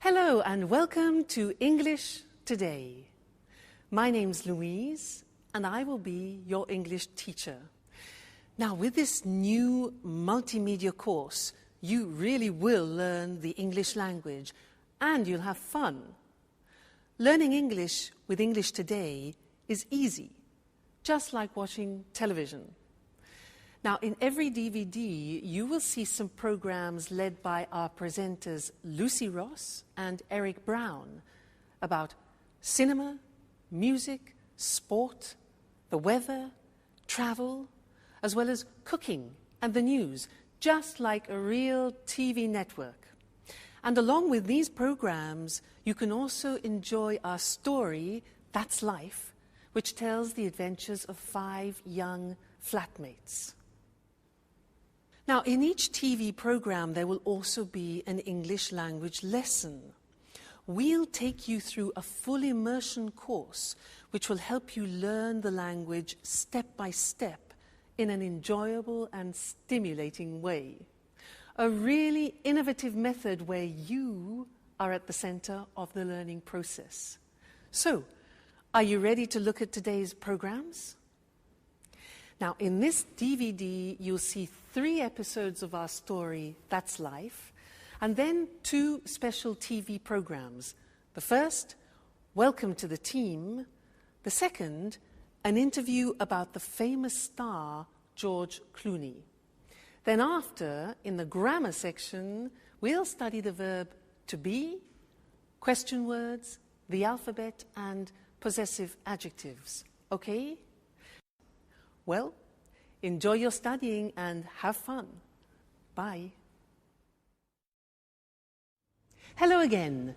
Hello and welcome to English Today. My name's Louise and I will be your English teacher. Now, with this new multimedia course, you really will learn the English language and you'll have fun. Learning English with English Today is easy, just like watching television. Now, in every DVD, you will see some programs led by our presenters Lucy Ross and Eric Brown about cinema, music, sport, the weather, travel, as well as cooking and the news, just like a real TV network. And along with these programs, you can also enjoy our story, That's Life, which tells the adventures of 5 young flatmates. Now, in each TV program, there will also be an English language lesson. We'll take you through a full immersion course, which will help you learn the language step by step in an enjoyable and stimulating way. A really innovative method where you are at the center of the learning process. So, are you ready to look at today's programs? Now, in this DVD, you'll see 3 episodes of our story, That's Life, and then 2 special TV programs. The first, Welcome to the Team. The second, an interview about the famous star, George Clooney. Then after, in the grammar section, we'll study the verb to be, question words, the alphabet, and possessive adjectives. Okay? Well, enjoy your studying and have fun. Bye. Hello again.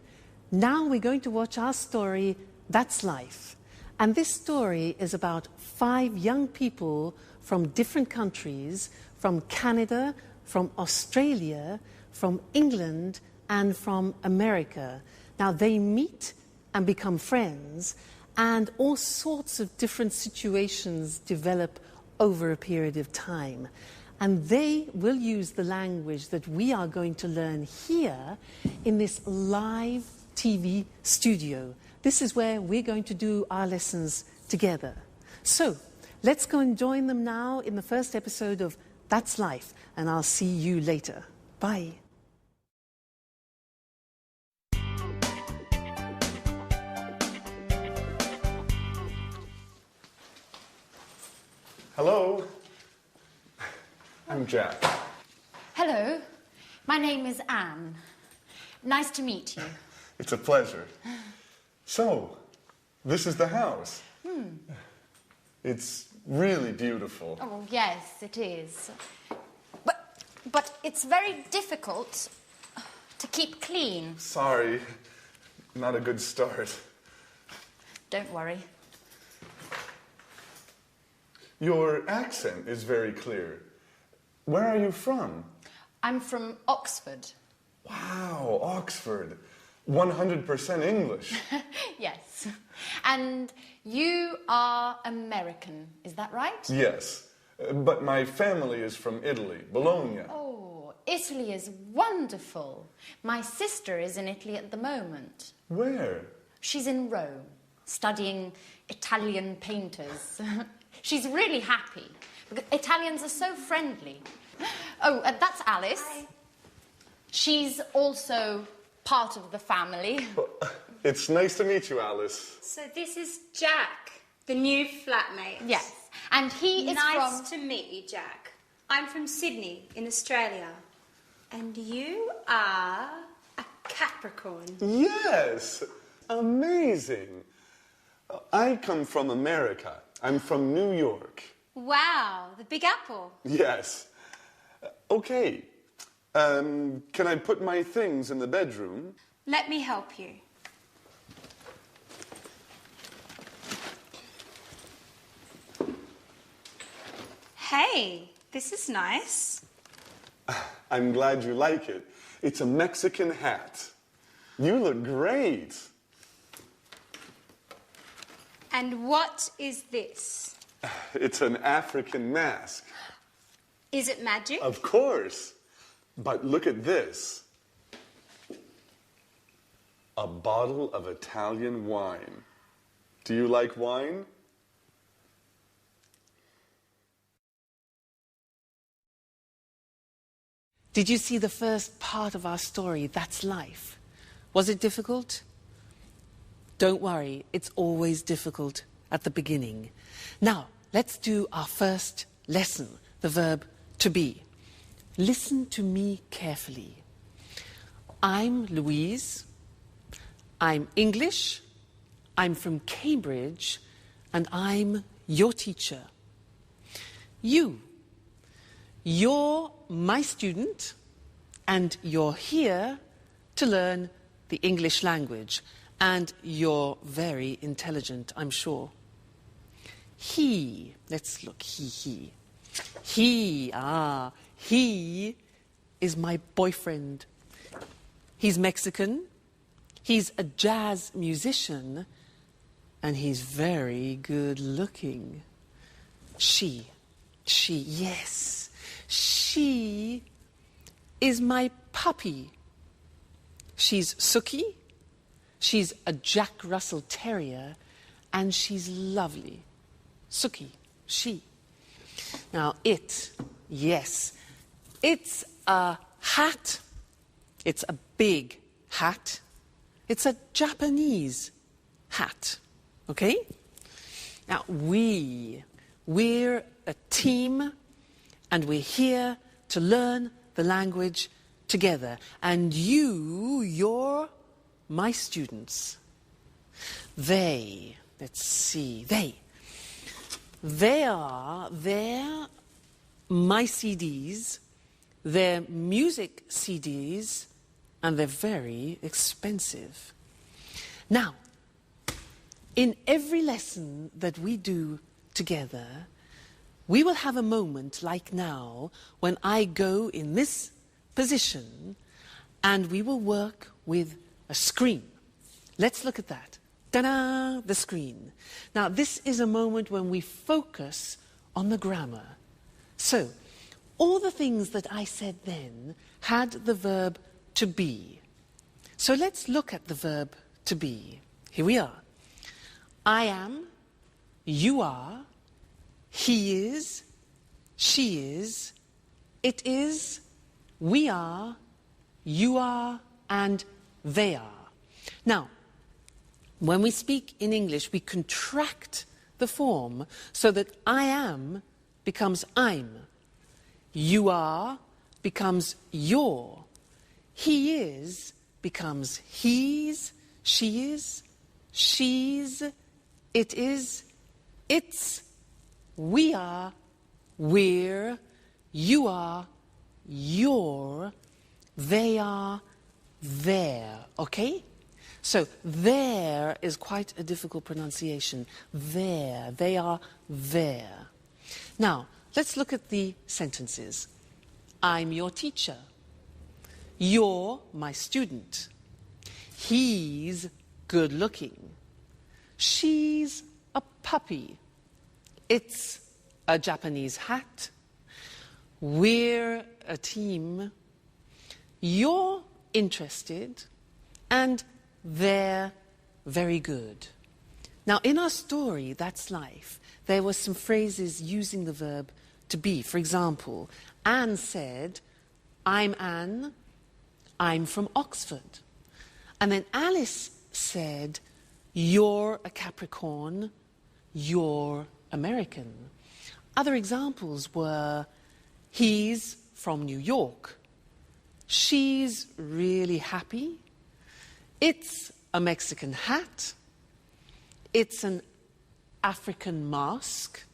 Now we're going to watch our story, That's Life. And this story is about 5 young people from different countries, from Canada, from Australia, from England, and from America. Now they meet and become friends, and all sorts of different situations develop over a period of time. And they will use the language that we are going to learn here in this live TV studio. This is where we're going to do our lessons together. So, let's go and join them now in the first episode of That's Life, and I'll see you later. Bye. Hello, I'm Jack. Hello, my name is Anne. Nice to meet you. It's a pleasure. So, this is the house. It's really beautiful. Oh, yes, it is. But it's very difficult to keep clean. Sorry, not a good start. Don't worry. Your accent is very clear. Where are you from? I'm from Oxford. Wow, Oxford. 100% English. Yes. And you are American, is that right? Yes, but my family is from Italy, Bologna. Oh, Italy is wonderful. My sister is in Italy at the moment. Where? She's in Rome, studying Italian painters. She's really happy, because Italians are so friendly. Oh, that's Alice. Hi. She's also part of the family. It's nice to meet you, Alice. So this is Jack, the new flatmate. Yes, and he is Nice to meet you, Jack. I'm from Sydney, in Australia. And you are a Capricorn. Yes, amazing. I come from America. I'm from New York. Wow, the Big Apple. Yes. Okay. Can I put my things in the bedroom? Let me help you. Hey, this is nice. I'm glad you like it. It's a Mexican hat. You look great. And what is this? It's an African mask. Is it magic? Of course. But look at this. a bottle of Italian wine. Do you like wine? Did you see the first part of our story, That's Life? Was it difficult? Don't worry, it's always difficult at the beginning. Now, let's do our first lesson, the verb to be. Listen to me carefully. I'm Louise. I'm English. I'm from Cambridge. And I'm your teacher. You're my student, and you're here to learn the English language. And you're very intelligent, I'm sure. He, let's look, he. He is my boyfriend. He's Mexican, he's a jazz musician, and he's very good looking. She, yes, she is my puppy. She's Suki, she's a Jack Russell Terrier, and she's lovely. Suki, she. Now yes, it's a hat. It's a big hat. It's a Japanese hat. Okay? Now we're a team, and we're here to learn the language together. And you're my students. They're my CDs, they're music CDs, and they're very expensive. Now, in every lesson that we do together, we will have a moment like now when I go in this position and we will work with a screen. Let's look at that. Ta-da! The screen. Now, this is a moment when we focus on the grammar. So, all the things that I said then had the verb to be. So let's look at the verb to be. Here we are. I am, you are, he is, she is, it is, we are, you are, and they are. Now, when we speak in English, we contract the form so that I am becomes I'm. You are becomes your. He is becomes he's, she is, she's, it is, it's, we are, we're, you are, you're, they are, they're. Okay? So there is quite a difficult pronunciation. There. They are there. Now, let's look at the sentences. I'm your teacher. You're my student. He's good looking. She's a puppy. It's a Japanese hat. We're a team. You're interested. And they're very good. Now, in our story, That's Life, there were some phrases using the verb to be. For example, Anne said, I'm Anne, I'm from Oxford. And then Alice said, you're a Capricorn, you're American. Other examples were, he's from New York, she's really happy, it's a Mexican hat, it's an African mask,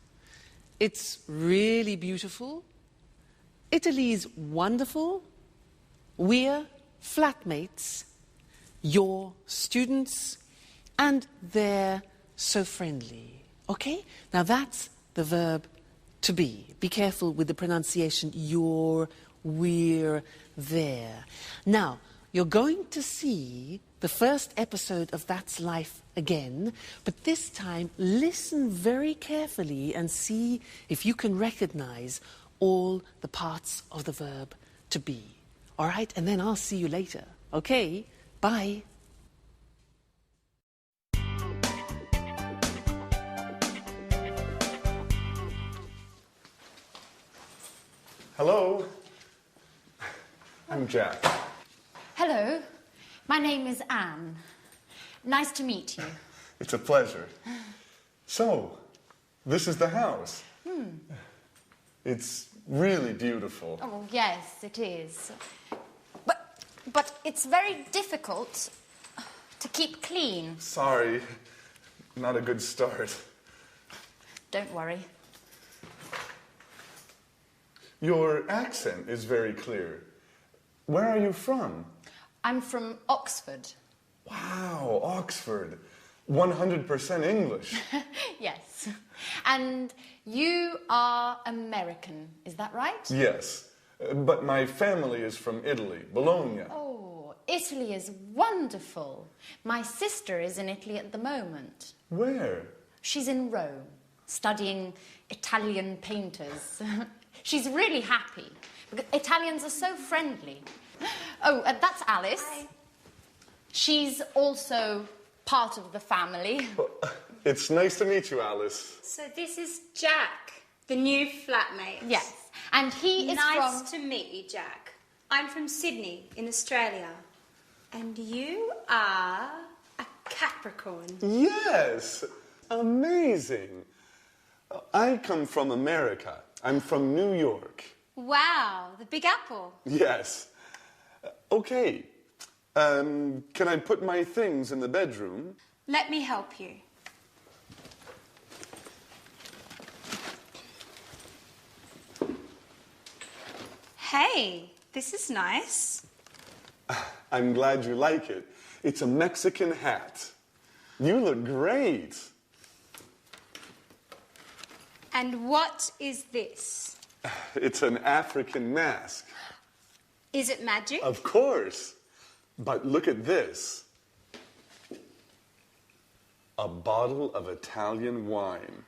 it's really beautiful, Italy's wonderful, we're flatmates, you're students, and they're so friendly. Okay? Now that's the verb to be. Be careful with the pronunciation, you're, we're, there. Now, you're going to see the first episode of That's Life again, but this time listen very carefully and see if you can recognize all the parts of the verb to be. All right? And then I'll see you later. Okay? Bye. Hello. I'm Jack. Hello, my name is Anne. Nice to meet you. It's a pleasure. So, this is the house. It's really beautiful. Oh, yes, it is. But it's very difficult to keep clean. Sorry, not a good start. Don't worry. Your accent is very clear. Where are you from? I'm from Oxford. Wow, Oxford. 100% English. Yes. And you are American, is that right? Yes, but my family is from Italy, Bologna. Oh, Italy is wonderful. My sister is in Italy at the moment. Where? She's in Rome, studying Italian painters. She's really happy, because Italians are so friendly. Oh, that's Alice. Hi. She's also part of the family. It's nice to meet you, Alice. So this is Jack, the new flatmate. Yes, and he is Nice to meet you, Jack. I'm from Sydney in Australia. And you are a Capricorn. Yes, amazing. I come from America. I'm from New York. Wow, the Big Apple. Yes. Okay. Can I put my things in the bedroom? Let me help you. Hey, this is nice. I'm glad you like it. It's a Mexican hat. You look great. And what is this? It's an African mask. Is it magic? Of course. But look at this. A bottle of Italian wine.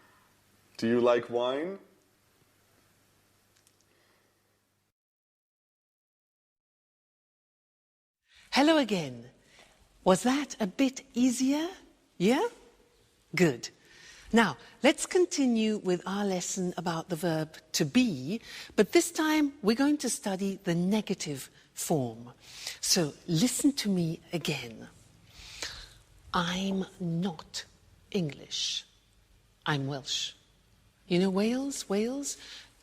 Do you like wine? Hello again. Was that a bit easier? Yeah? Good. Now, let's continue with our lesson about the verb to be, but this time we're going to study the negative form. So listen to me again. I'm not English. I'm Welsh. You know Wales? Wales?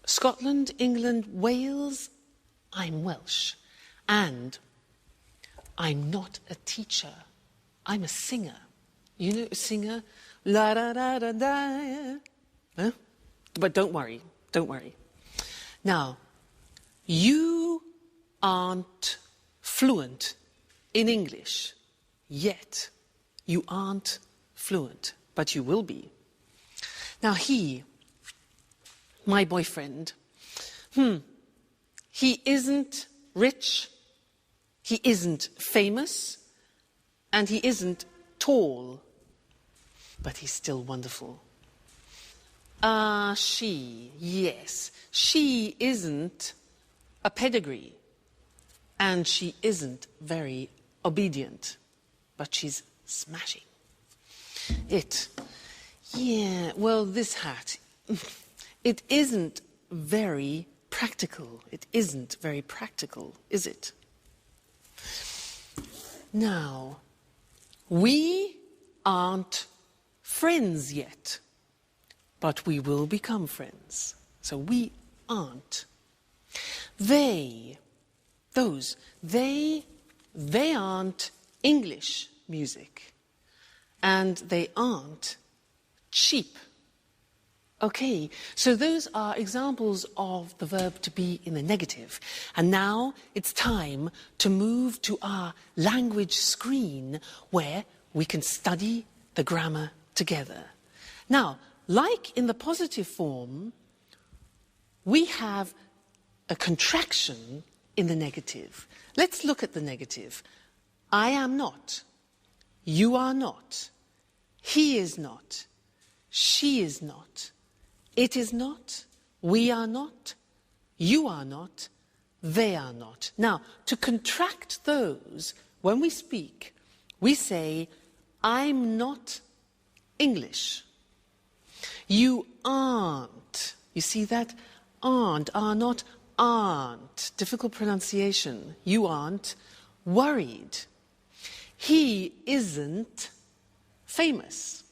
Scotland, England, Wales? I'm Welsh. And I'm not a teacher. I'm a singer. You know a singer? La da da da da. Huh? But don't worry. Don't worry. Now, you aren't fluent in English yet. You aren't fluent, but you will be. Now he, my boyfriend, he isn't rich, he isn't famous, and he isn't tall, but he's still wonderful. She, yes, she isn't a pedigree, and she isn't very obedient, but she's smashing. This hat, it isn't very practical. It isn't very practical, is it? Now, we aren't friends yet, but we will become friends. So we aren't. They aren't English music, and they aren't cheap. Okay, so those are examples of the verb to be in the negative. And now it's time to move to our language screen where we can study the grammar together. Now, like in the positive form, we have a contraction in the negative. Let's look at the negative. I am not. You are not. He is not. She is not. It is not. We are not. You are not. They are not. Now, to contract those, when we speak, we say, I'm not English. You aren't. You see that? Aren't, are not, aren't, difficult pronunciation, you aren't worried. He isn't famous.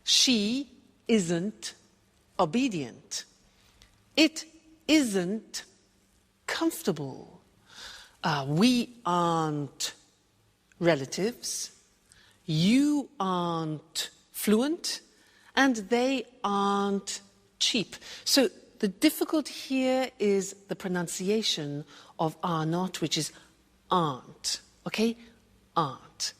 She isn't obedient. It isn't comfortable. We aren't relatives. You aren't fluent. And they aren't cheap. So the difficulty here is the pronunciation of are not, which is aren't. Okay? Aren't.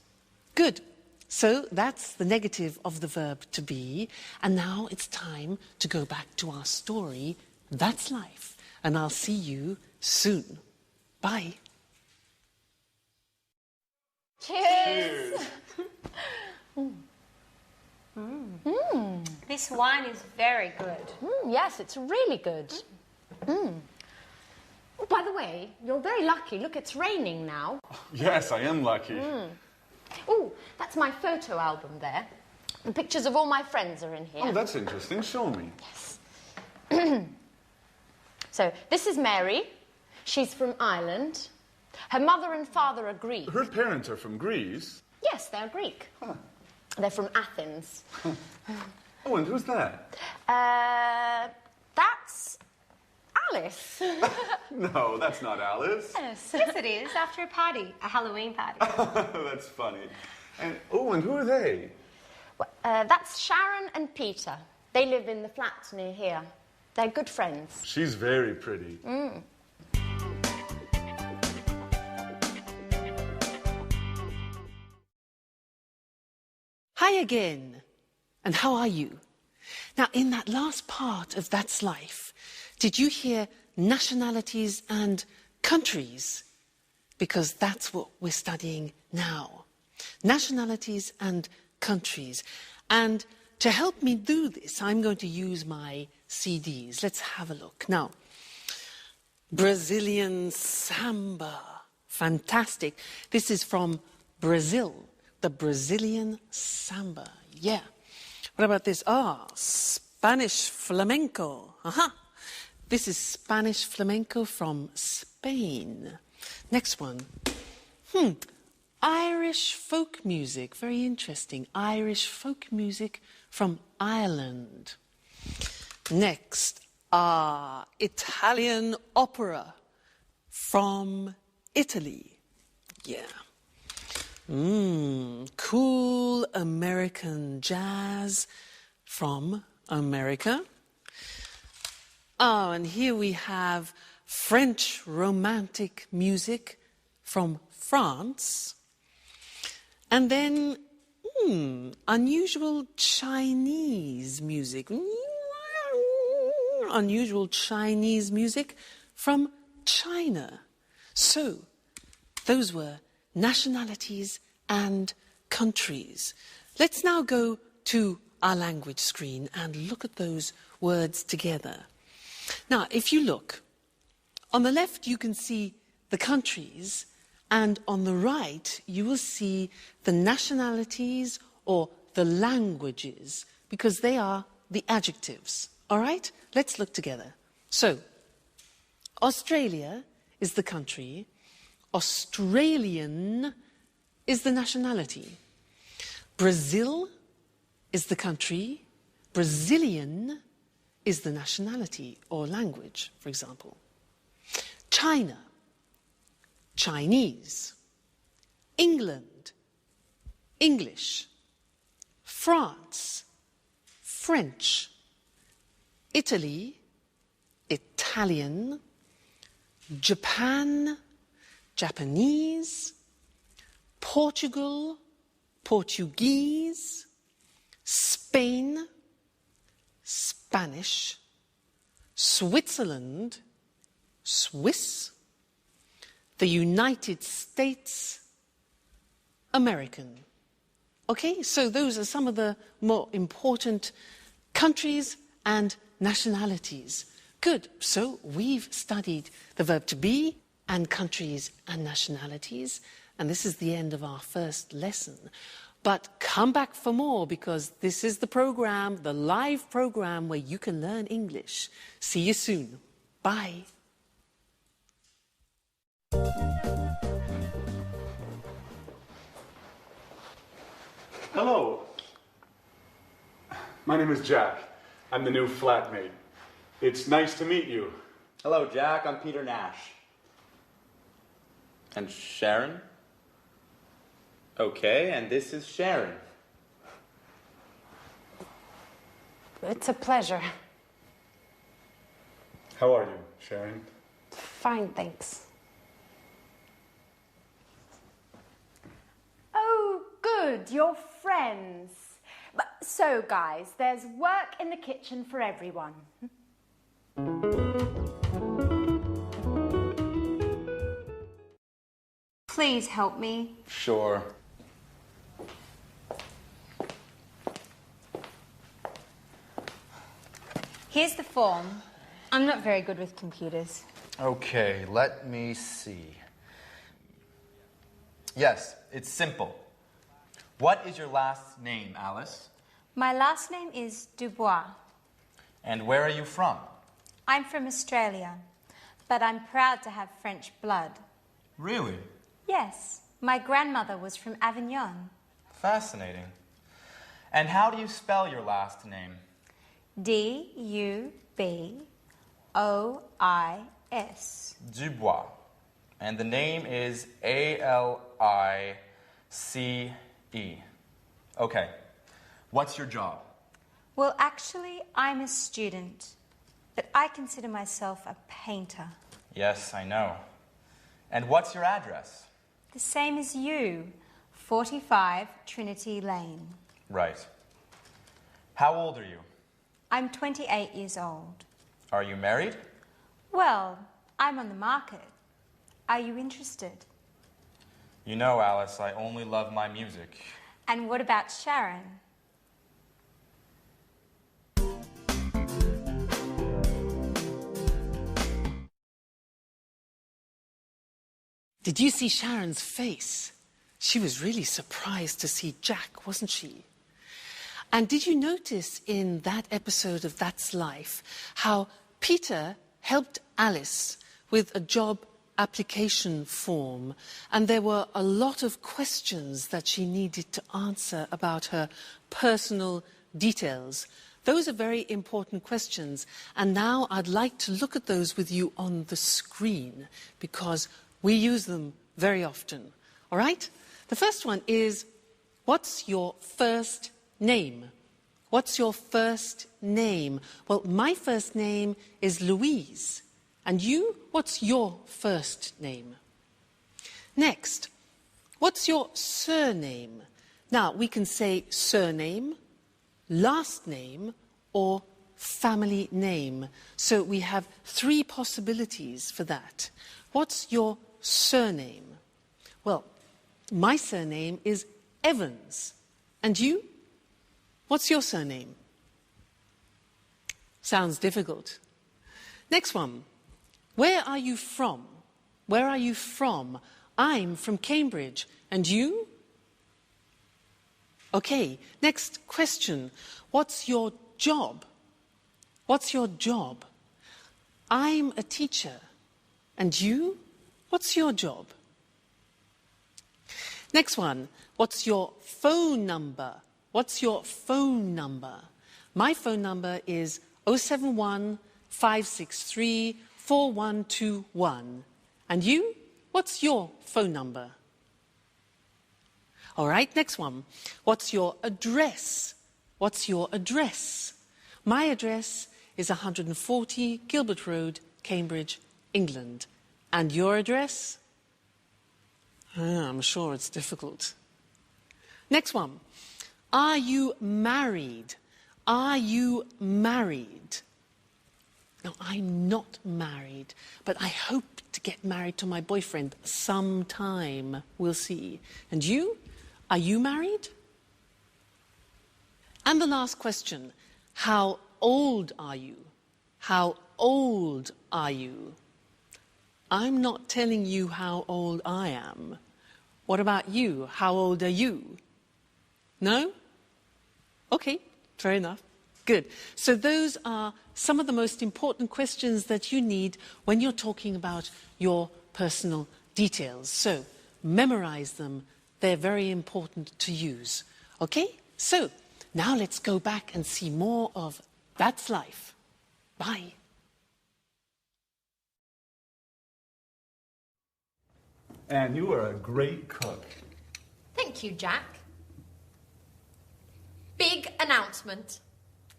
Good. So that's the negative of the verb to be. And now it's time to go back to our story. That's life. And I'll see you soon. Bye. Cheers! This wine is very good. Yes, it's really good. Oh, by the way, you're very lucky. Look, it's raining now. Yes, I am lucky. Oh, that's my photo album there. The pictures of all my friends are in here. Oh, that's interesting. Show me. So, this is Mary. She's from Ireland. Her mother and father are Greek. Her parents are from Greece. Yes, they're Greek. Huh. They're from Athens. Oh, and who's that? That's Alice. No, that's not Alice. Yes. Yes, it is. After a party, a Halloween party. That's funny. And and who are they? That's Sharon and Peter. They live in the flat near here. They're good friends. She's very pretty. Hi again. And how are you? Now, in that last part of That's Life, did you hear nationalities and countries? Because that's what we're studying now. Nationalities and countries. And to help me do this, I'm going to use my CDs. Let's have a look. Now, Brazilian samba. Fantastic. This is from Brazil. The Brazilian samba. Yeah. What about this? Spanish flamenco. This is Spanish flamenco from Spain. Next one. Irish folk music. Very interesting. Irish folk music from Ireland. Next. Italian opera from Italy. Yeah. Cool American jazz from America. And here we have French romantic music from France. And then unusual Chinese music. Unusual Chinese music from China. So, those were nationalities and countries. Let's now go to our language screen and look at those words together. Now, if you look, on the left you can see the countries, and on the right you will see the nationalities or the languages, because they are the adjectives. All right? Let's look together. So, Australia is the country. Australian is the nationality. Brazil is the country. Brazilian is the nationality or language, for example. China, Chinese. England, English. France, French. Italy, Italian. Japan, Japanese. Portugal, Portuguese. Spain, Spanish. Switzerland, Swiss. The United States, American. Okay, so those are some of the more important countries and nationalities. Good, so we've studied the verb to be and countries and nationalities, and this is the end of our first lesson. But come back for more, because this is the program, the live program where you can learn English. See you soon. Bye. Hello. My name is Jack. I'm the new flatmate. It's nice to meet you. Hello, Jack. I'm Peter Nash. And Sharon? Okay, and this is Sharon. It's a pleasure. How are you, Sharon? Fine, thanks. Oh, good, you're friends. So, guys, there's work in the kitchen for everyone. Please help me. Sure. Here's the form. I'm not very good with computers. Okay, let me see. Yes, it's simple. What is your last name, Alice? My last name is Dubois. And where are you from? I'm from Australia, but I'm proud to have French blood. Really? Yes, my grandmother was from Avignon. Fascinating. And how do you spell your last name? D-U-B-O-I-S. Dubois. And the name is A-L-I-C-E. Okay. What's your job? Well, actually, I'm a student, but I consider myself a painter. Yes, I know. And what's your address? The same as you, 45 Trinity Lane. Right. How old are you? I'm 28 years old. Are you married? Well, I'm on the market. Are you interested? You know, Alice, I only love my music. And what about Sharon? Did you see Sharon's face? She was really surprised to see Jack, wasn't she? And did you notice in that episode of That's Life how Peter helped Alice with a job application form, and there were a lot of questions that she needed to answer about her personal details? Those are very important questions, and now I'd like to look at those with you on the screen because we use them very often. All right? The first one is, what's your first name? What's your first name? Well, my first name is Louise. And you, what's your first name? Next, what's your surname? Now, we can say surname, last name, or family name. So we have three possibilities for that. What's your surname? Well, my surname is Evans. And you? What's your surname? Sounds difficult. Next one. Where are you from? Where are you from? I'm from Cambridge. And you? Okay, next question. What's your job? What's your job? I'm a teacher. And you? What's your job? Next one. What's your phone number? What's your phone number? My phone number is 071 563 4121. And you? What's your phone number? All right, next one. What's your address? What's your address? My address is 140 Gilbert Road, Cambridge, England. And your address? I'm sure it's difficult. Next one. Are you married? Are you married? No, I'm not married, but I hope to get married to my boyfriend sometime. We'll see. And you? Are you married? And the last question. How old are you? How old are you? I'm not telling you how old I am. What about you? How old are you? No? Okay, fair enough. Good. So those are some of the most important questions that you need when you're talking about your personal details. So memorize them. They're very important to use. Okay? So now let's go back and see more of That's Life. Bye. Anne, you are a great cook. Thank you, Jack. Big announcement.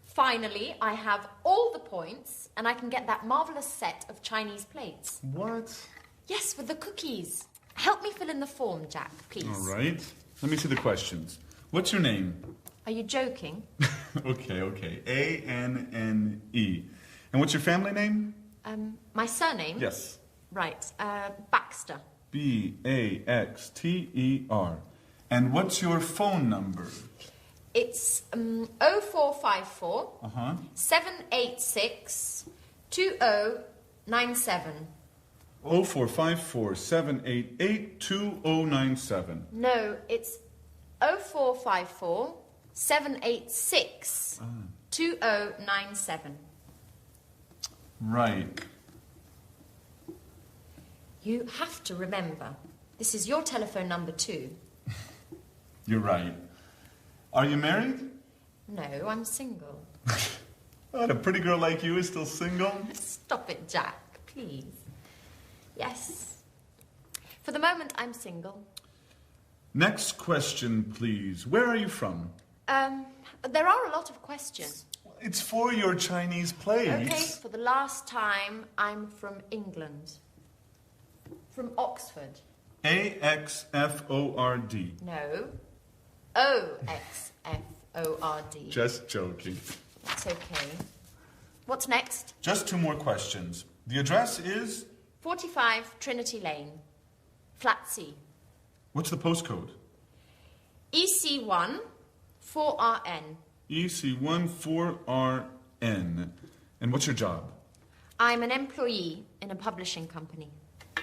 Finally, I have all the points and I can get that marvellous set of Chinese plates. What? Yes, with the cookies. Help me fill in the form, Jack, please. All right. Let me see the questions. What's your name? Are you joking? Okay. A-N-N-E. And what's your family name? My surname? Yes. Right, Baxter. B-A-X-T-E-R. And what's your phone number? It's 0454 786 2097. 0454 788 2097. No, it's 0454 786 2097. Right. You have to remember, this is your telephone number too. You're right. Are you married? No, I'm single. Oh, a pretty girl like you is still single? Stop it, Jack, please. Yes. For the moment, I'm single. Next question, please. Where are you from? There are a lot of questions. It's for your Chinese plates. Okay, for the last time, I'm from England. From Oxford. A-X-F-O-R-D. No. O-X-F-O-R-D. Just joking. It's okay. What's next? Just 2 more questions. The address is? 45 Trinity Lane. Flat C. What's the postcode? EC1 4RN. EC1 4RN. And what's your job? I'm an employee in a publishing company.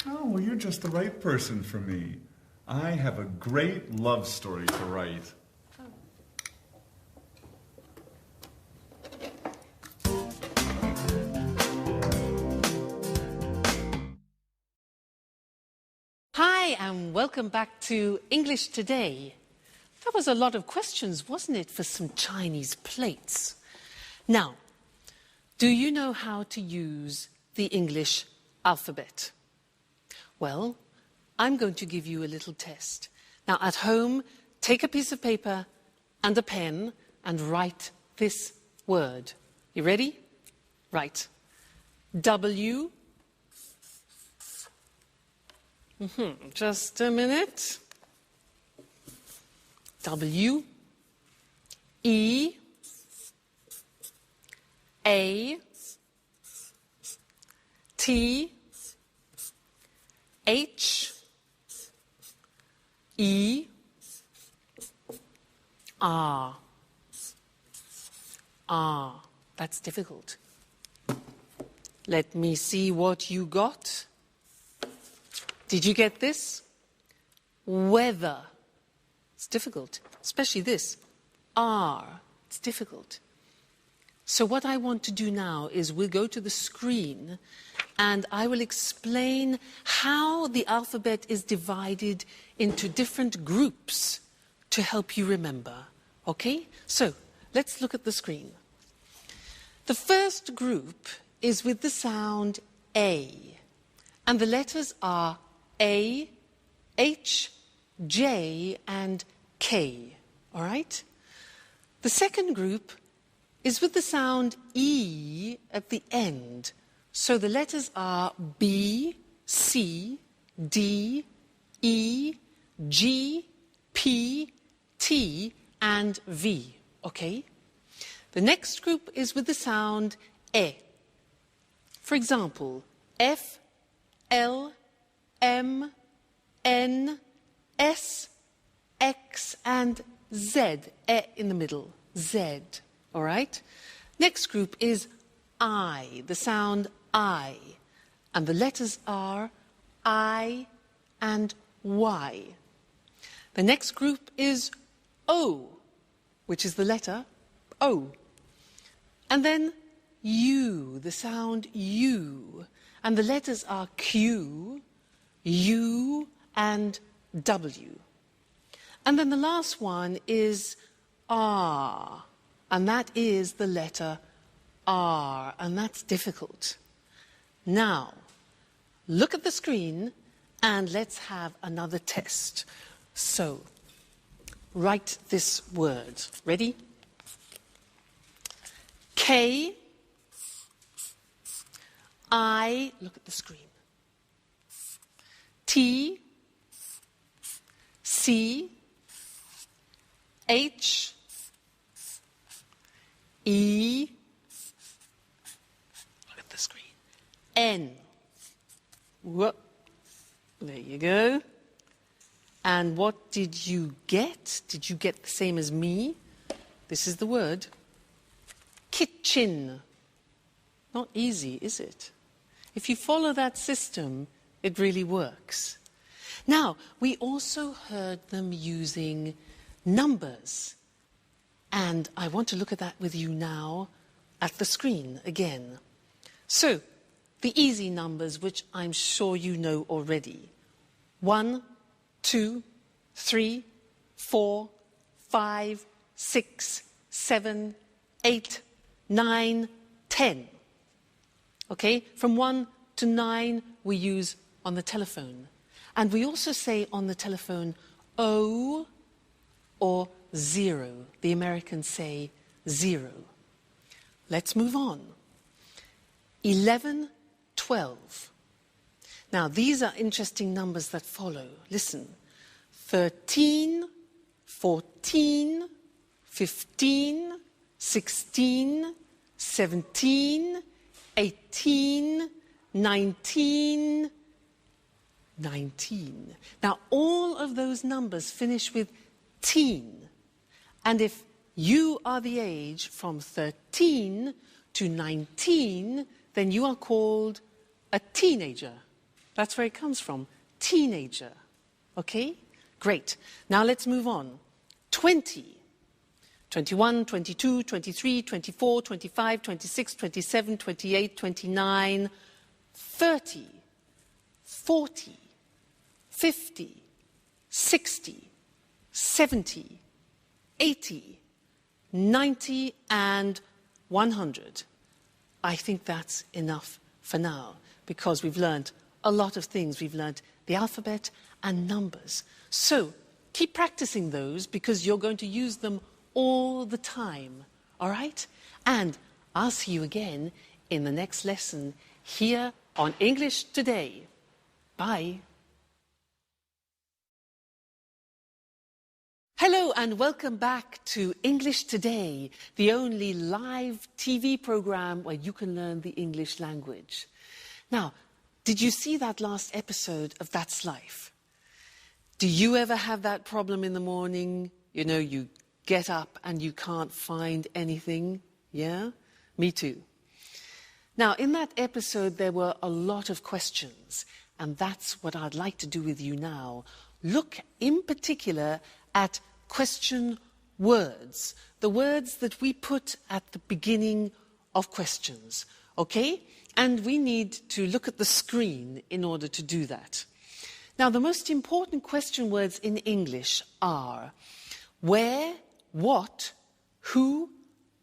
Oh, well, you're just the right person for me. I have a great love story to write. Hi, and welcome back to English Today. That was a lot of questions, wasn't it, for some Chinese plates? Now, do you know how to use the English alphabet? Well, I'm going to give you a little test. Now, at home, take a piece of paper and a pen and write this word. You ready? Right. W. Just a minute. W. E. A. T. H. E. R. R. That's difficult. Let me see what you got. Did you get this? Weather. It's difficult, especially this. R. It's difficult. So what I want to do now is we'll go to the screen and I will explain how the alphabet is divided into different groups to help you remember. Okay? So let's look at the screen. The first group is with the sound A, and the letters are A, H, J, and K. All right? The second group is with the sound E at the end. So the letters are B, C, D, E, G, P, T, and V. Okay? The next group is with the sound E. For example, F, L, M, N, S, X, and Z. E in the middle. Z. All right? Next group is I, the sound I. And the letters are I and Y. The next group is O, which is the letter O. And then U, the sound U. And the letters are Q, U, and W. And then the last one is R, and that is the letter R, and that's difficult. Now, look at the screen and let's have another test. So, write this word. Ready? K, I, look at the screen. T, C, H, E, look at the screen, N. Whoop. There you go. And what did you get? Did you get the same as me? This is the word. Kitchen. Not easy, is it? If you follow that system, it really works. Now, we also heard them using numbers. And I want to look at that with you now at the screen again. So, the easy numbers, which I'm sure you know already. 1, 2, 3, 4, 5, 6, 7, 8, 9, 10. Okay? From 1 to 9 we use on the telephone. And we also say on the telephone O or 0. The Americans say 0. Let's move on. 11, 12. Now, these are interesting numbers that follow. Listen. 13, 14, 15, 16, 17, 18, 19, 19. Now, all of those numbers finish with teen. And if you are the age from 13 to 19, then you are called a teenager. That's where it comes from, teenager. Okay? Great. Now let's move on. 20. 21, 22, 23, 24, 25, 26, 27, 28, 29, 30, 40, 50, 60, 70, 80, 90, and 100. I think that's enough for now, because we've learned a lot of things. We've learned the alphabet and numbers. So keep practicing those, because you're going to use them all the time, all right? And I'll see you again in the next lesson here on English Today. Bye. Hello and welcome back to English Today, the only live TV program where you can learn the English language. Now, did you see that last episode of That's Life? Do you ever have that problem in the morning? You know, you get up and you can't find anything? Yeah? Me too. Now, in that episode, there were a lot of questions, and that's what I'd like to do with you now. Look in particular at question words, the words that we put at the beginning of questions, okay? And we need to look at the screen in order to do that. Now, the most important question words in English are where, what, who,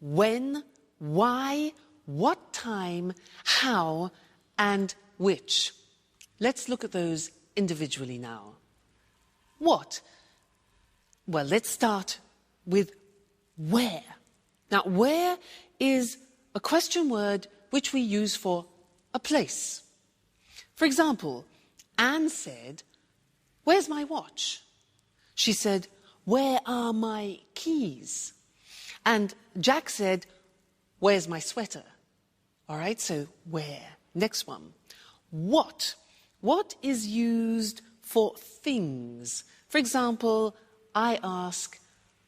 when, why, what time, how, and which. Let's look at those individually now. What? Well, let's start with where. Now, where is a question word which we use for a place. For example, Anne said, "Where's my watch?" She said, "Where are my keys?" And Jack said, "Where's my sweater?" All right, so where. Next one. What? What is used for things? For example, I ask,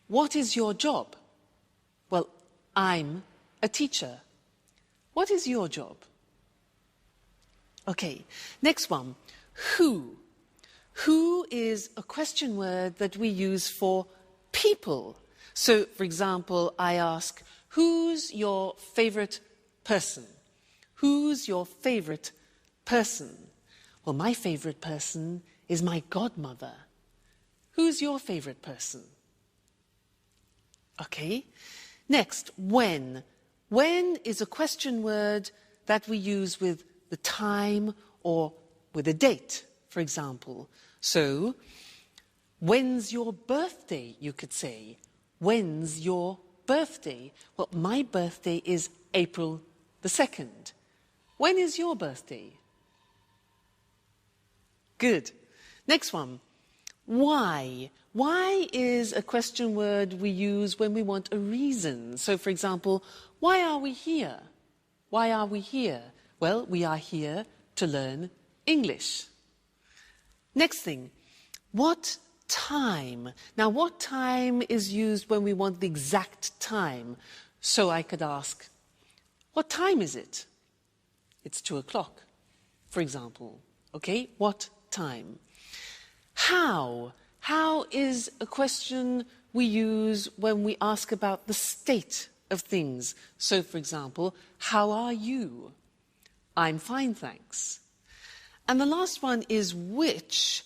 "What is your job?" Well, I'm a teacher. What is your job? Okay, next one. Who? Who is a question word that we use for people. So, for example, I ask, "Who's your favorite person?" Who's your favorite person? Well, my favorite person is my godmother. Who's your favorite person? Okay. Next, when. When is a question word that we use with the time or with a date, for example. So, when's your birthday, you could say. When's your birthday? Well, my birthday is April the 2nd. When is your birthday? Good. Next one. Why? Why is a question word we use when we want a reason. So, for example, why are we here? Why are we here? Well, we are here to learn English. Next thing, what time? Now, what time is used when we want the exact time? So I could ask, what time is it? It's 2 o'clock, for example. Okay, what time? How? How is a question we use when we ask about the state of things. So, for example, how are you? I'm fine, thanks. And the last one is which.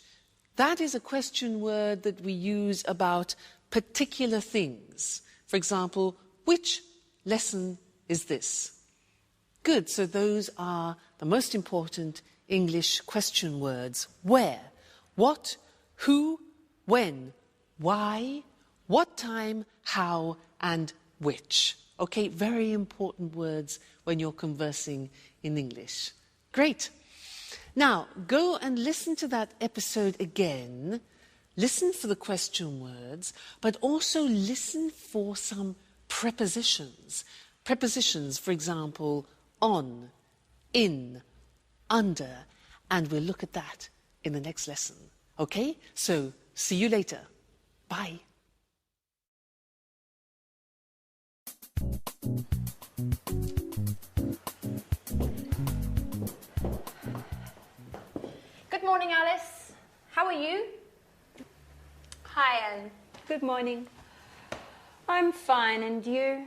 That is a question word that we use about particular things. For example, which lesson is this? Good, so those are the most important English question words. Where, what, who, when, why, what time, how, and which. Okay, very important words when you're conversing in English. Great. Now, go and listen to that episode again. Listen for the question words, but also listen for some prepositions. Prepositions, for example, on, in, under, and we'll look at that in the next lesson. Okay? So, see you later. Bye. Good morning, Alice. How are you? Hi, Anne. Good morning. I'm fine, and you?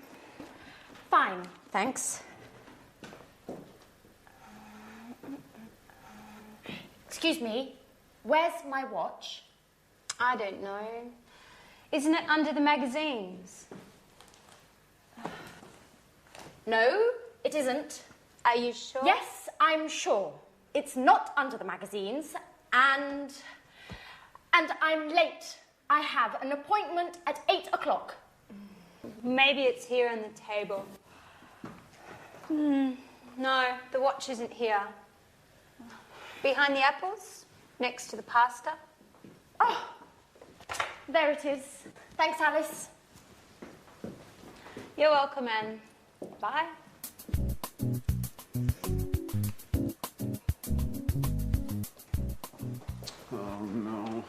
Fine, thanks. Excuse me, where's my watch? I don't know. Isn't it under the magazines? No, it isn't. Are you sure? Yes, I'm sure. It's not under the magazines, and I'm late. I have an appointment at 8 o'clock. Maybe it's here on the table. No, the watch isn't here. Behind the apples, next to the pasta. Oh, there it is. Thanks, Alice. You're welcome, Anne. Bye. Oh, no.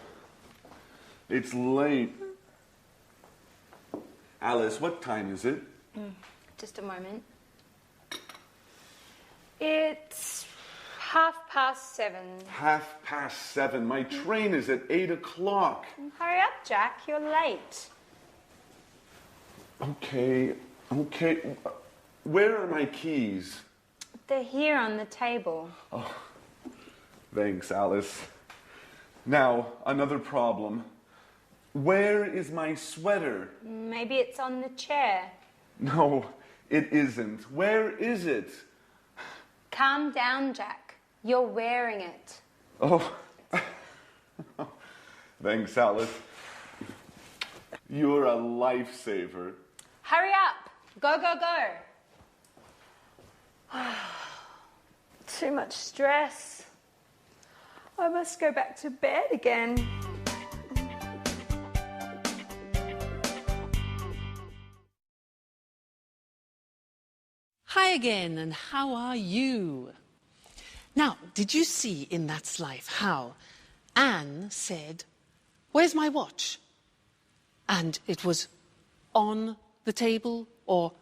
It's late. Alice, what time is it? Just a moment. It's 7:30. 7:30. My train is at 8 o'clock. Hurry up, Jack. You're late. Okay. Where are my keys? They're here on the table. Thanks, Alice. Now, another problem. Where is my sweater? Maybe it's on the chair. No, it isn't. Where is it? Calm down, Jack. You're wearing it. Oh. Thanks, Alice. You're a lifesaver. Hurry up. Go, go, go. Too much stress. I must go back to bed again. Hi again, and how are you? Now, did you see in That's Life how Anne said, "Where's my watch?" And it was on the table or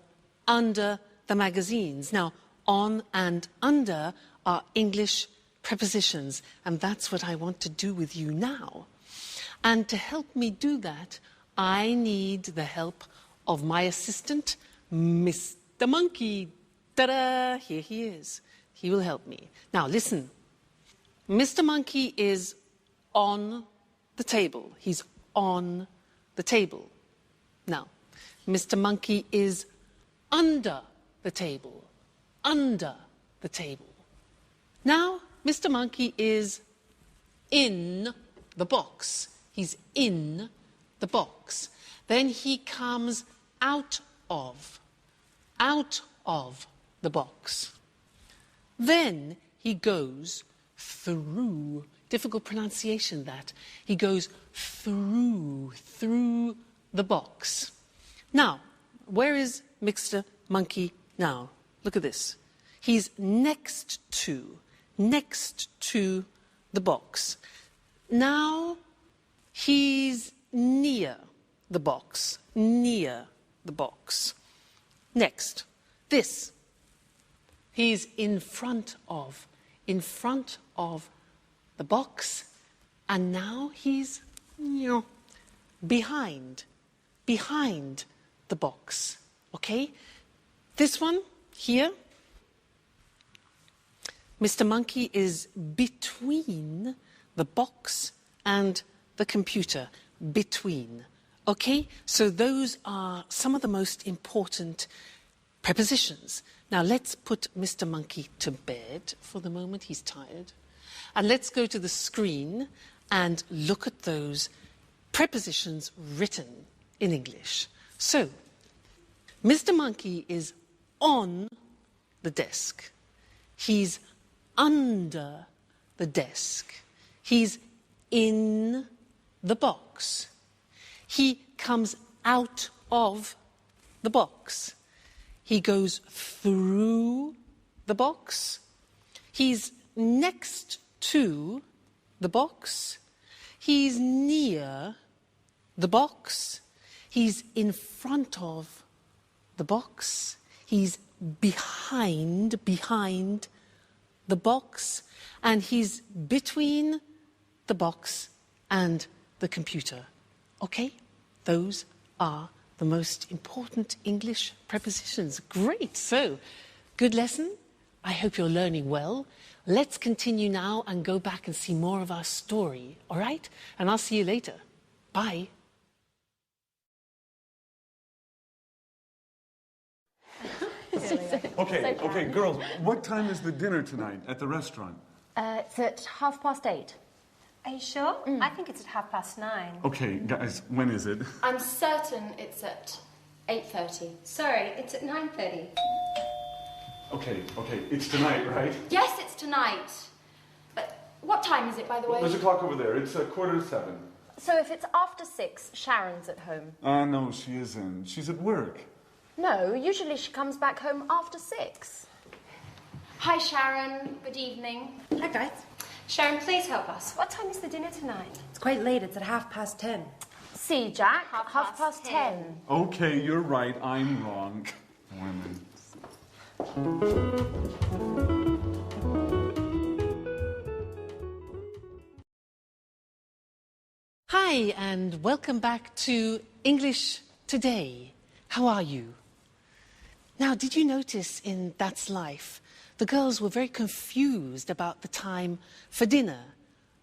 under the magazines. Now, on and under are English prepositions, and that's what I want to do with you now. And to help me do that, I need the help of my assistant, Mr. Monkey. Ta-da! Here he is. He will help me. Now, listen. Mr. Monkey is on the table. He's on the table. Now, Mr. Monkey is under the table. Under the table. Now, Mr. Monkey is in the box. He's in the box. Then he comes out of the box. Then he goes through. Difficult pronunciation, that. He goes through the box. Now, where is Mr. Monkey now? Look at this. He's next to the box. Now he's near the box. Near the box. Next, this. He's in front of the box, and now he's behind the box. Okay? This one here, Mr. Monkey is between the box and the computer. Between. Okay? So those are some of the most important prepositions. Now let's put Mr. Monkey to bed for the moment. He's tired. And let's go to the screen and look at those prepositions written in English. So, Mr. Monkey is on the desk. He's under the desk. He's in the box. He comes out of the box. He goes through the box. He's next to the box. He's near the box. He's in front of the box. He's behind the box. And he's between the box and the computer. Okay? Those are the most important English prepositions. Great. So, good lesson. I hope you're learning well. Let's continue now and go back and see more of our story. All right? And I'll see you later. Bye. Okay, girls, what time is the dinner tonight at the restaurant? It's at 8:30. Are you sure? I think it's at 9:30. Okay, guys, when is it? I'm certain it's at 8:30. Sorry, it's at 9:30. Okay, it's tonight, right? Yes, it's tonight. But what time is it, by the way? There's a clock over there. It's 7:15. So if it's after 6, Sharon's at home. No, she isn't. She's at work. No, usually she comes back home after 6. Hi, Sharon. Good evening. Hi, guys. Sharon, please help us. What time is the dinner tonight? It's quite late. It's at 10:30. See, Jack, 10:30. Okay, you're right. I'm wrong. Women. Hi, and welcome back to English Today. How are you? Now, did you notice in That's Life, the girls were very confused about the time for dinner?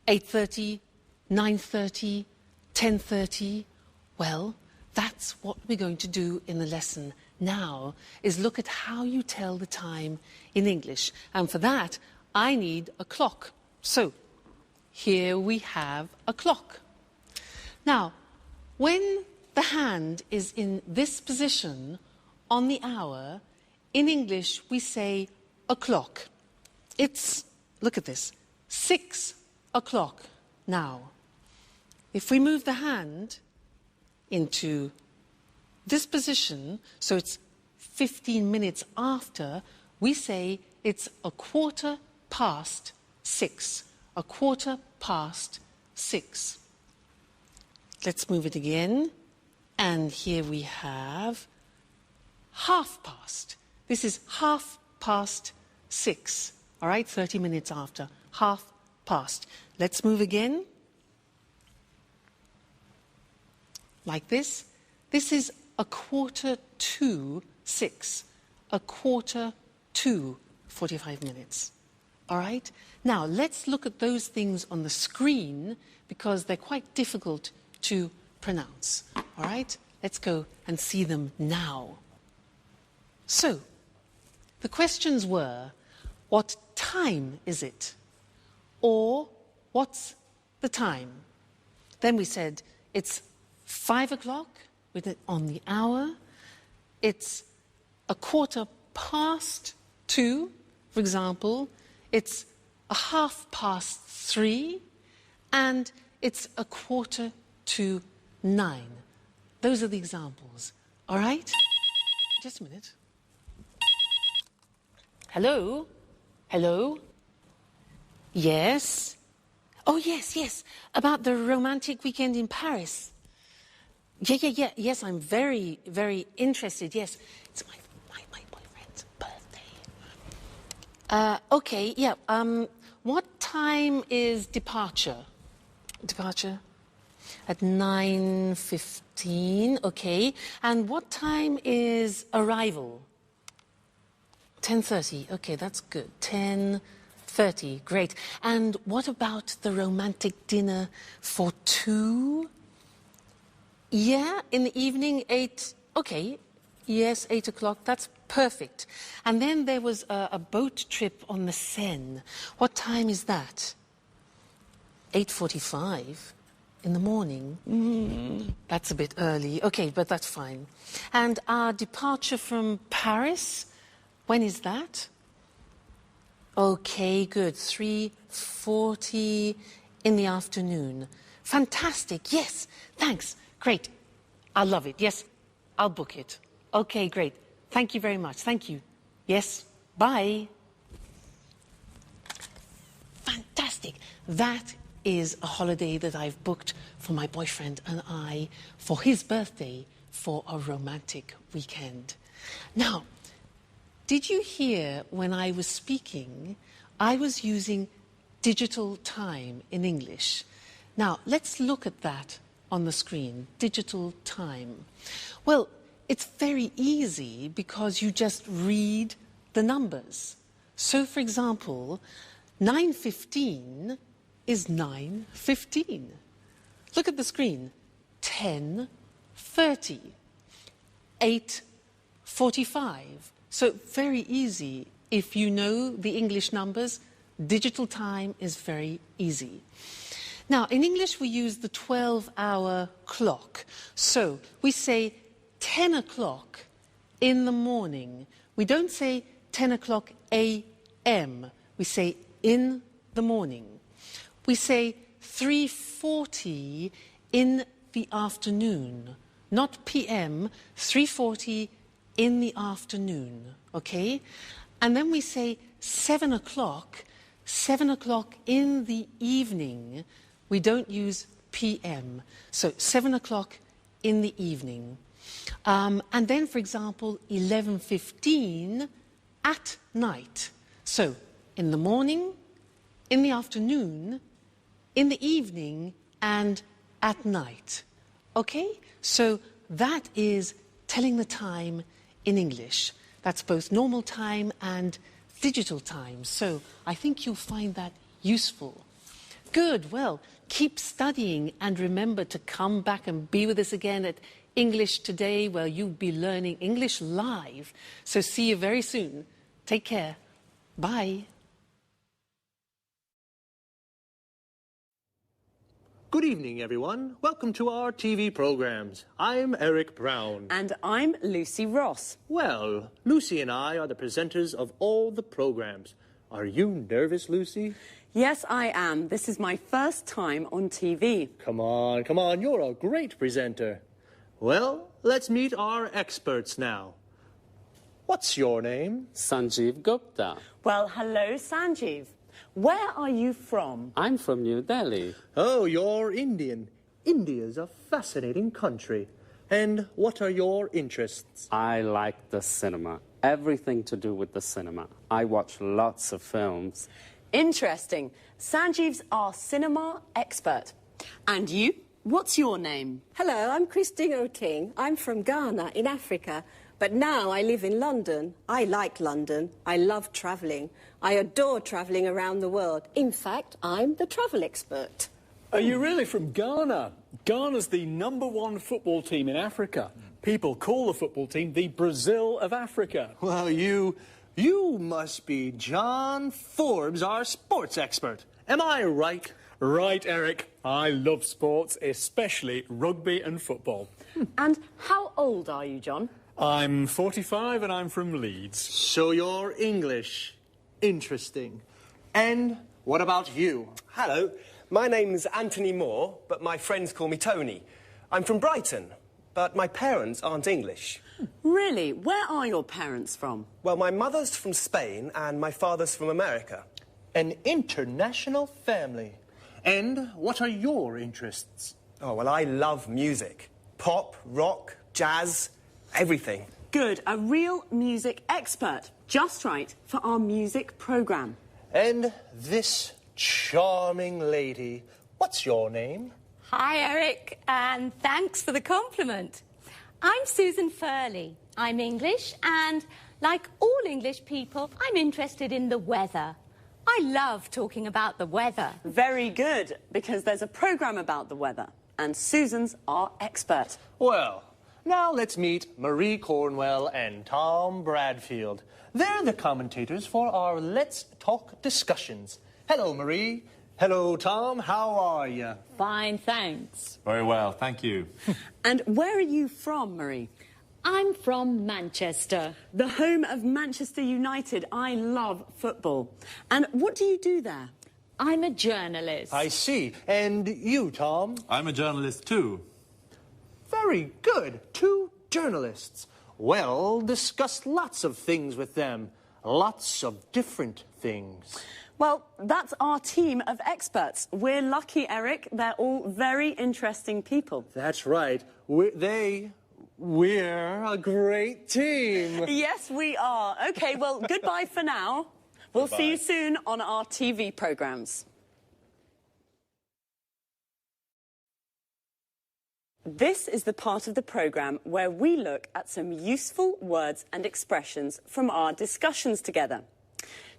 8:30, 9:30, 10:30. Well, that's what we're going to do in the lesson now, is look at how you tell the time in English. And for that, I need a clock. So, here we have a clock. Now, when the hand is in this position on the hour, in English we say o'clock. It's, look at this, 6 o'clock now. If we move the hand into this position, so it's 15 minutes after, we say it's 6:15. 6:15. Let's move it again. And here we have 6:30. This is 6:30. All right, 30 minutes after. 6:30. Let's move again. Like this. This is 6:45. 6:45. 45 minutes. All right? Now, let's look at those things on the screen because they're quite difficult to pronounce. All right? Let's go and see them now. So, the questions were, what time is it? Or, what's the time? Then we said, it's 5 o'clock with it on the hour. It's 2:15, for example. It's 3:30, and it's 8:45. Those are the examples. All right? Just a minute. Hello? Hello? Yes? Oh, yes. About the romantic weekend in Paris. Yeah. Yes, I'm very, very interested. Yes, it's my boyfriend's birthday. Okay, yeah. What time is departure? Departure? At 9:15, okay. And what time is arrival? 10:30, okay, that's good. 10:30, great. And what about the romantic dinner for 2? Yeah, in the evening, 8, okay. Yes, 8 o'clock, that's perfect. And then there was a boat trip on the Seine. What time is that? 8:45 in the morning. That's a bit early. Okay, but that's fine. And our departure from Paris, when is that? Okay, good. 3:40 in the afternoon. Fantastic. Yes, thanks. Great. I love it. Yes, I'll book it. Okay, great. Thank you very much. Thank you. Yes, bye. Fantastic. That is a holiday that I've booked for my boyfriend and I for his birthday for a romantic weekend. Now, did you hear when I was speaking, I was using digital time in English. Now, let's look at that on the screen, digital time. Well, it's very easy because you just read the numbers. So, for example, 9:15 is 9:15. Look at the screen. 10:30. 8:45. So very easy. If you know the English numbers, digital time is very easy. Now, in English, we use the 12-hour clock. So we say 10 o'clock in the morning. We don't say 10 o'clock a.m. We say in the morning. We say 3:40 in the afternoon, not p.m., 3:40 in the afternoon, okay? And then we say 7 o'clock in the evening. We don't use p.m., so 7 o'clock in the evening. And then, for example, 11:15 at night. So, in the morning, in the afternoon, in the evening, and at night. Okay? So that is telling the time in English. That's both normal time and digital time. So I think you'll find that useful. Good. Well, keep studying and remember to come back and be with us again at English Today, where you'll be learning English live. So see you very soon. Take care. Bye. Good evening, everyone. Welcome to our TV programs. I'm Eric Brown. And I'm Lucy Ross. Well, Lucy and I are the presenters of all the programs. Are you nervous, Lucy? Yes, I am. This is my first time on TV. Come on. You're a great presenter. Well, let's meet our experts now. What's your name? Sanjeev Gupta. Well, hello, Sanjeev. Where are you from? I'm from New Delhi. Oh, you're Indian. India's a fascinating country. And what are your interests? I like the cinema. Everything to do with the cinema. I watch lots of films. Interesting. Sanjeev's our cinema expert. And you? What's your name? Hello, I'm Christine O'King. I'm from Ghana in Africa. But now I live in London. I like London. I love travelling. I adore travelling around the world. In fact, I'm the travel expert. Are you really from Ghana? Ghana's the #1 football team in Africa. People call the football team the Brazil of Africa. Well, you must be John Forbes, our sports expert. Am I right? Right, Eric. I love sports, especially rugby and football. And how old are you, John? I'm 45 and I'm from Leeds. So you're English. Interesting. And what about you? Hello, my name's Anthony Moore, but my friends call me Tony. I'm from Brighton, but my parents aren't English. Really? Where are your parents from? Well, my mother's from Spain and my father's from America. An international family. And what are your interests? Oh, well, I love music. Pop, rock, jazz, everything. Good, a real music expert. Just right for our music programme. And this charming lady, what's your name? Hi, Eric, and thanks for the compliment. I'm Susan Furley. I'm English, and like all English people, I'm interested in the weather. I love talking about the weather. Very good, because there's a programme about the weather, and Susan's our expert. Well, now let's meet Marie Cornwell and Tom Bradfield. They're the commentators for our Let's Talk discussions. Hello, Marie. Hello, Tom. How are you? Fine, thanks. Very well, thank you. And where are you from, Marie? I'm from Manchester. The home of Manchester United. I love football. And what do you do there? I'm a journalist. I see. And you, Tom? I'm a journalist too. Very good. 2 journalists. Well, discuss lots of things with them. Lots of different things. Well, that's our team of experts. We're lucky, Eric. They're all very interesting people. That's right. We're a great team. Yes, we are. OK, well, goodbye for now. We'll see you soon on our TV programmes. This is the part of the programme where we look at some useful words and expressions from our discussions together.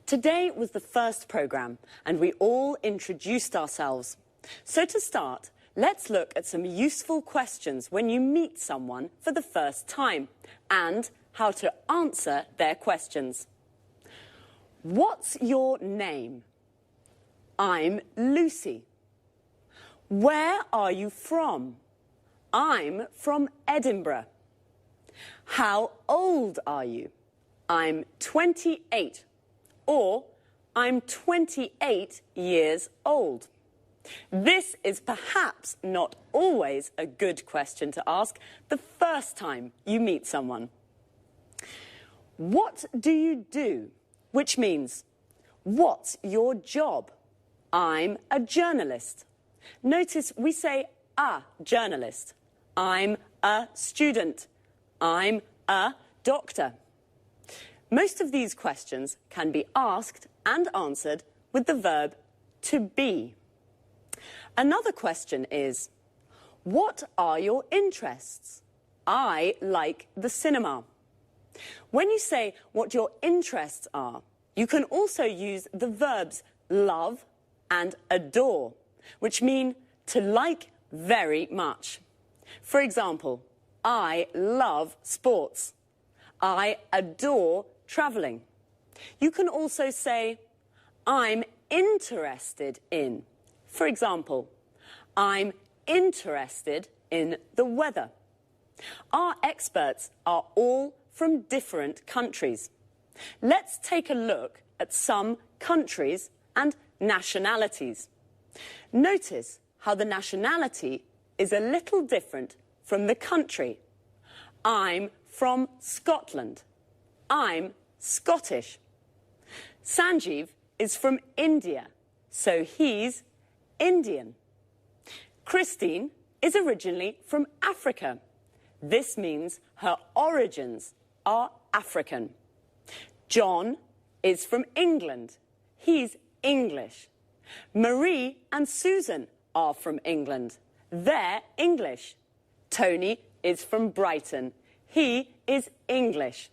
Today was the first programme, and we all introduced ourselves. So to start, let's look at some useful questions when you meet someone for the first time, and how to answer their questions. What's your name? I'm Lucy. Where are you from? I'm from Edinburgh. How old are you? I'm 28. Or, I'm 28 years old. This is perhaps not always a good question to ask the first time you meet someone. What do you do? Which means, what's your job? I'm a journalist. Notice we say a journalist. I'm a student. I'm a doctor. Most of these questions can be asked and answered with the verb to be. Another question is, what are your interests? I like the cinema. When you say what your interests are, you can also use the verbs love and adore, which mean to like very much. For example, I love sports. I adore travelling. You can also say, I'm interested in. For example, I'm interested in the weather. Our experts are all from different countries. Let's take a look at some countries and nationalities. Notice how the nationality is a little different from the country. I'm from Scotland. I'm Scottish. Sanjeev is from India, so he's Indian. Christine is originally from Africa. This means her origins are African. John is from England. He's English. Marie and Susan are from England. They're English. Tony is from Brighton. He is English.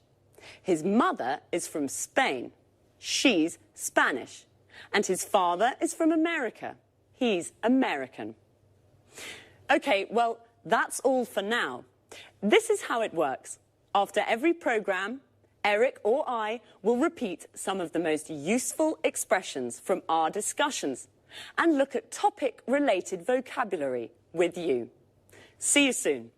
His mother is from Spain. She's Spanish. And his father is from America. He's American. OK, well, that's all for now. This is how it works. After every programme, Eric or I will repeat some of the most useful expressions from our discussions and look at topic-related vocabulary with you. See you soon.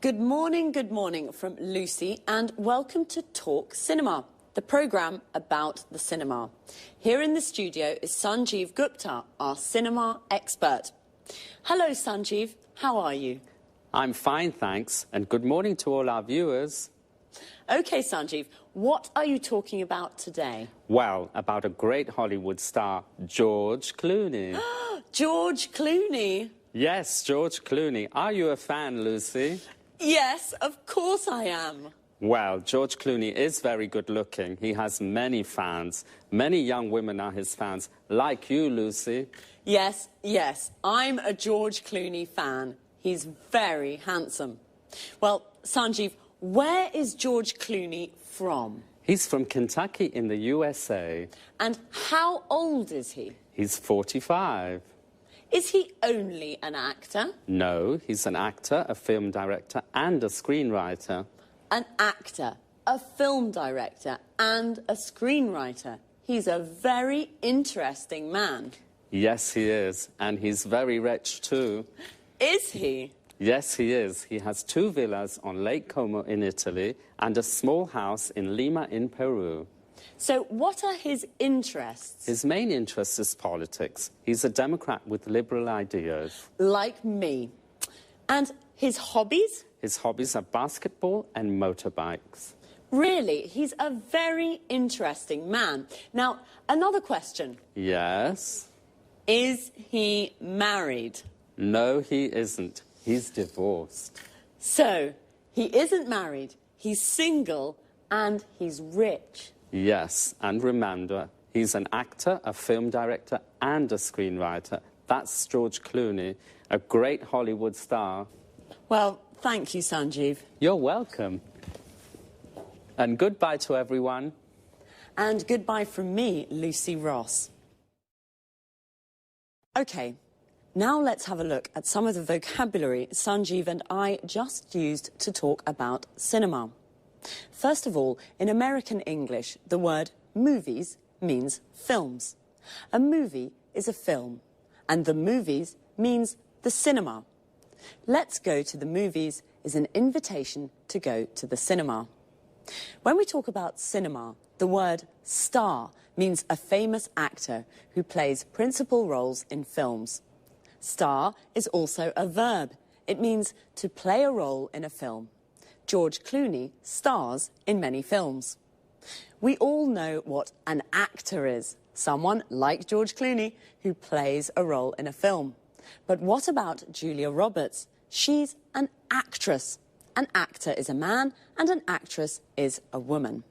Good morning from Lucy, and welcome to Talk Cinema, the programme about the cinema. Here in the studio is Sanjeev Gupta, our cinema expert. Hello, Sanjeev. How are you? I'm fine, thanks, and good morning to all our viewers. OK, Sanjeev, what are you talking about today? Well, about a great Hollywood star, George Clooney. George Clooney? Yes, George Clooney. Are you a fan, Lucy? Yes, of course I am. Well, George Clooney is very good looking. He has many fans. Many young women are his fans, like you, Lucy. Yes, I'm a George Clooney fan. He's very handsome. Well, Sanjeev, where is George Clooney from? He's from Kentucky in the USA. And how old is he? He's 45. Is he only an actor? No, he's an actor, a film director, and a screenwriter. An actor, a film director, and a screenwriter. He's a very interesting man. Yes, he is. And he's very rich, too. Is he? Yes, he is. He has 2 villas on Lake Como in Italy and a small house in Lima in Peru. So what are his interests? His main interest is politics. He's a Democrat with liberal ideas. Like me. And his hobbies? His hobbies are basketball and motorbikes. Really? He's a very interesting man. Now, another question. Yes? Is he married? No, he isn't. He's divorced. So, he isn't married, he's single, and he's rich. Yes, and remember, he's an actor, a film director, and a screenwriter. That's George Clooney, a great Hollywood star. Well, thank you, Sanjeev. You're welcome. And goodbye to everyone. And goodbye from me, Lucy Ross. OK, now let's have a look at some of the vocabulary Sanjeev and I just used to talk about cinema. First of all, in American English, the word movies means films. A movie is a film, and the movies means the cinema. Let's go to the movies is an invitation to go to the cinema. When we talk about cinema, the word star means a famous actor who plays principal roles in films. Star is also a verb. It means to play a role in a film. George Clooney stars in many films. We all know what an actor is. Someone like George Clooney who plays a role in a film. But what about Julia Roberts? She's an actress. An actor is a man and an actress is a woman.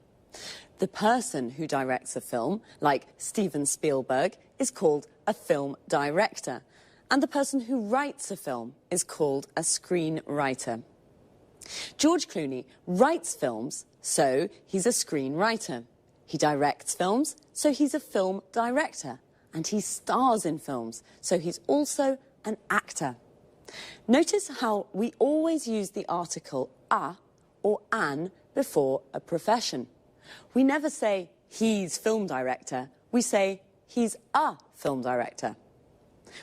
The person who directs a film, like Steven Spielberg, is called a film director. And the person who writes a film is called a screenwriter. George Clooney writes films, so he's a screenwriter. He directs films, so he's a film director. And he stars in films, so he's also an actor. Notice how we always use the article a or an before a profession. We never say he's film director, we say he's a film director.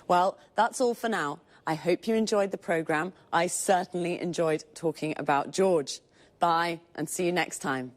Well, that's all for now. I hope you enjoyed the programme. I certainly enjoyed talking about George. Bye, and see you next time.